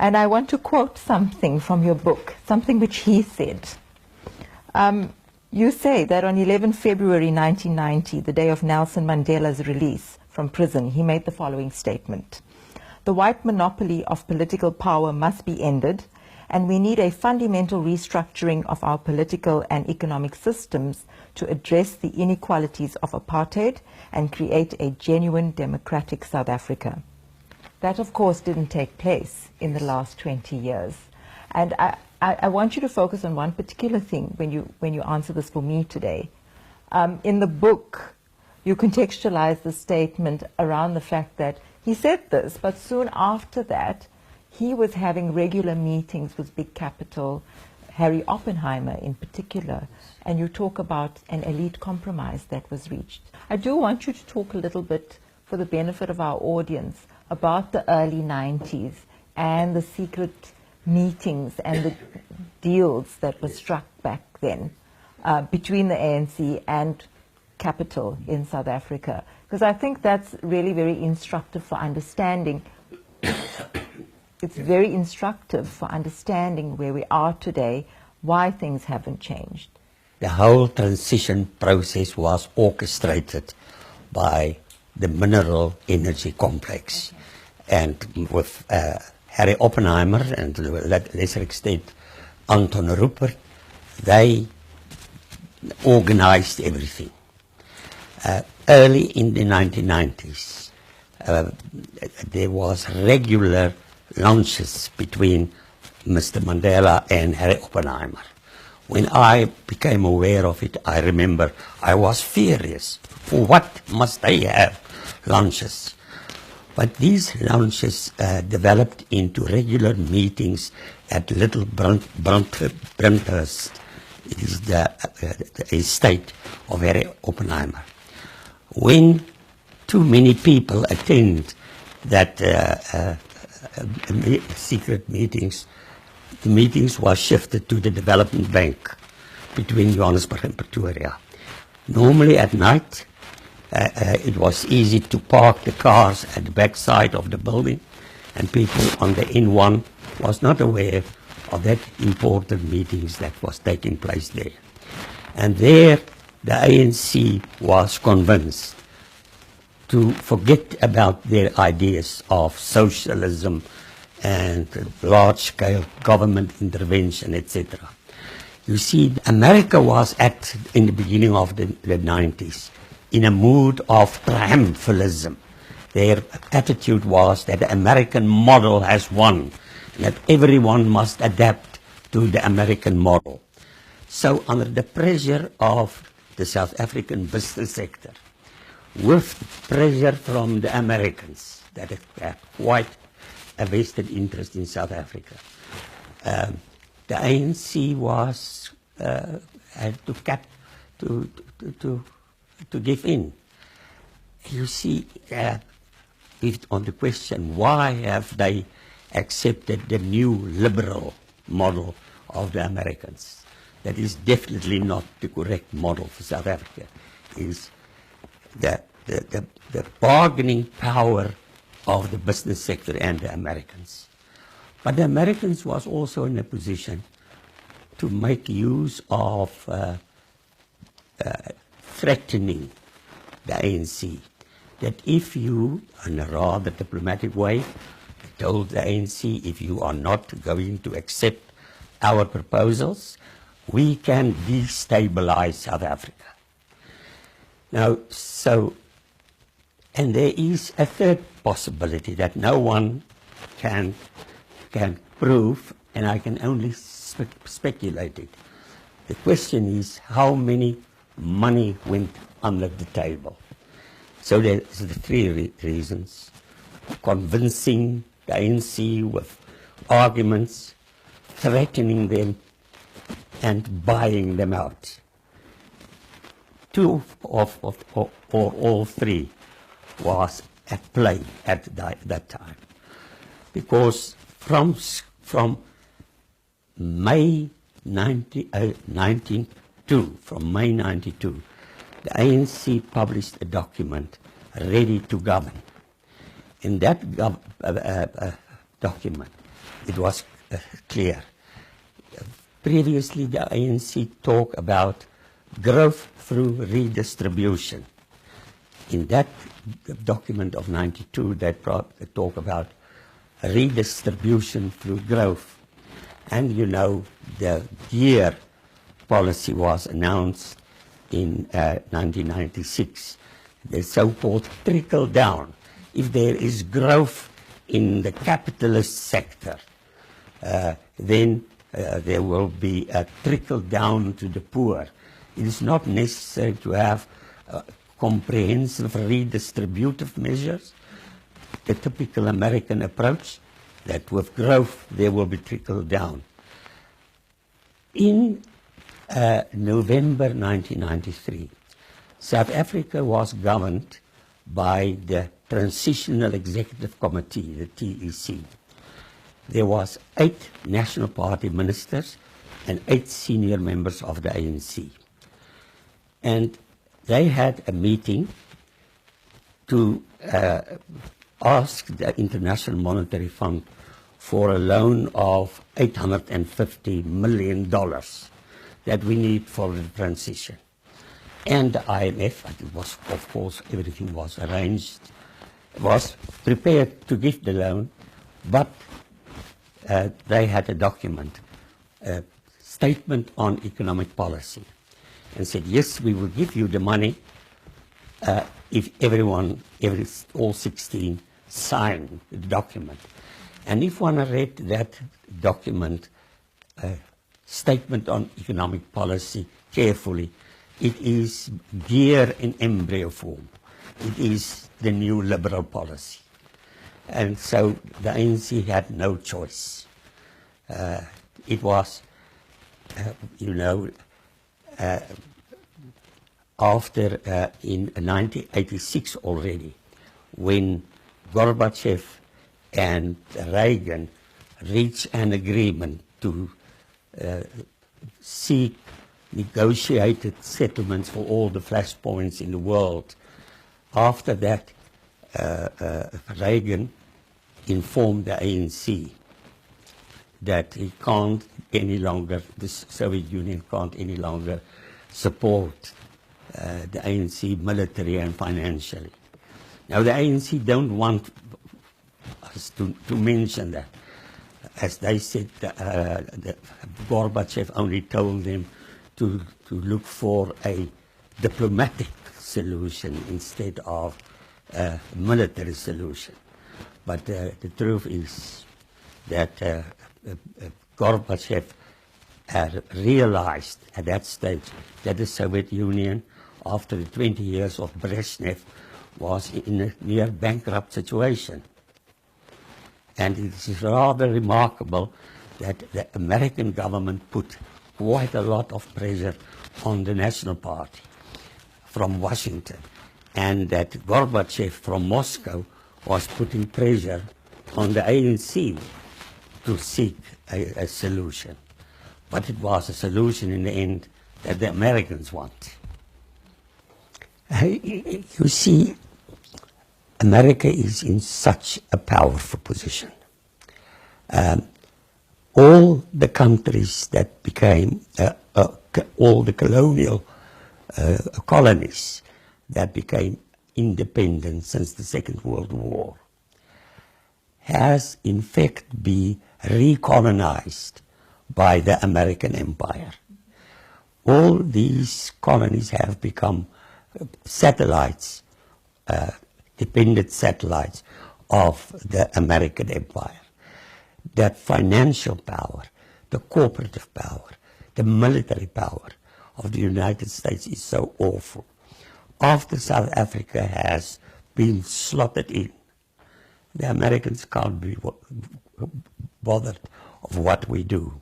And I want to quote something from your book, something which he said. You say that on 11 February 1990, the day of Nelson Mandela's release from prison, he made the following statement. The white monopoly of political power must be ended, and we need a fundamental restructuring of our political and economic systems to address the inequalities of apartheid and create a genuine democratic South Africa. That, of course, didn't take place in the last 20 years. And I want you to focus on one particular thing when you answer this for me today. In the book, you contextualize the statement around the fact that he said this, but soon after that, he was having regular meetings with Big Capital, Harry Oppenheimer in particular, and you talk about an elite compromise that was reached. I do want you to talk a little bit, for the benefit of our audience, about the early 90s and the secret meetings and the deals that were struck back then between the ANC and Capital in South Africa. Because I think that's really very instructive for understanding. It's very instructive for understanding where we are today, why things haven't changed. The whole transition process was orchestrated by the mineral energy complex. And with Harry Oppenheimer and to a lesser extent Anton Rupert, they organized everything. Early in the 1990s, there was regular lunches between Mr. Mandela and Harry Oppenheimer. When I became aware of it, I remember I was furious. For what must they have lunches? But these lunches developed into regular meetings at Little Brunthurst. It is the estate of Harry Oppenheimer. When too many people attend that secret meetings, the meetings were shifted to the Development Bank between Johannesburg and Pretoria. Normally at night, it was easy to park the cars at the back side of the building, and people on the N1 was not aware of that important meetings that was taking place there. And there, the ANC was convinced to forget about their ideas of socialism and large-scale government intervention, etc. You see, America was in the beginning of the 90s, in a mood of triumphalism. Their attitude was that the American model has won, and that everyone must adapt to the American model. So under the pressure of the South African business sector, with pressure from the Americans that have quite a vested interest in South Africa, the ANC was had to give in. You see, on the question, why have they accepted the new liberal model of the Americans? That is definitely not the correct model for South Africa. Is the bargaining power of the business sector and the Americans. But the Americans was also in a position to make use of threatening the ANC, that if you, in a rather diplomatic way, told the ANC, if you are not going to accept our proposals, we can destabilize South Africa. Now, and there is a third possibility that no one can prove, and I can only speculate it. The question is how many money went under the table. So there's the three reasons: convincing the ANC with arguments, threatening them, and buying them out. Two or all three was at play at that time, because from May 1992, the ANC published a document, Ready to Govern. In that document, it was clear. Previously, the ANC talked about growth through redistribution. In that document of 92, they talk about redistribution through growth. And you know, the year policy was announced in 1996, the so-called trickle down. If there is growth in the capitalist sector, then there will be a trickle down to the poor. It is not necessary to have comprehensive redistributive measures. The typical American approach, that with growth there will be trickle down. In November 1993, South Africa was governed by the Transitional Executive Committee, the TEC. There was 8 National Party ministers and 8 senior members of the ANC. And they had a meeting to ask the International Monetary Fund for a loan of $850 million that we need for the transition. And the IMF, it was, of course, everything was arranged, was prepared to give the loan, but they had a document, a statement on economic policy, and said, yes, we will give you the money if all 16 sign the document. And if one read that document, statement on economic policy carefully, it is gear in embryo form. It is the new liberal policy. And so the ANC had no choice. It was, after in 1986 already, when Gorbachev and Reagan reached an agreement to seek negotiated settlements for all the flashpoints in the world. After that, Reagan informed the ANC that he can't any longer, the Soviet Union can't any longer support the ANC military and financially. Now the ANC don't want us to mention that. As they said, Gorbachev only told them to look for a diplomatic solution instead of a military solution. But the truth is that Gorbachev had realized at that stage that the Soviet Union, after the 20 years of Brezhnev, was in a near bankrupt situation. And it is rather remarkable that the American government put quite a lot of pressure on the National Party from Washington, and that Gorbachev from Moscow was putting pressure on the ANC to seek a solution. But it was a solution in the end that the Americans want. You see, America is in such a powerful position. All the countries that became, all the colonial colonies that became independent since the Second World War, has in fact been recolonized by the American empire. All these colonies have become satellites, dependent satellites of the American empire. That financial power, the cooperative power, the military power of the United States is so awful. After South Africa has been slotted in, the Americans can't be bothered of what we do.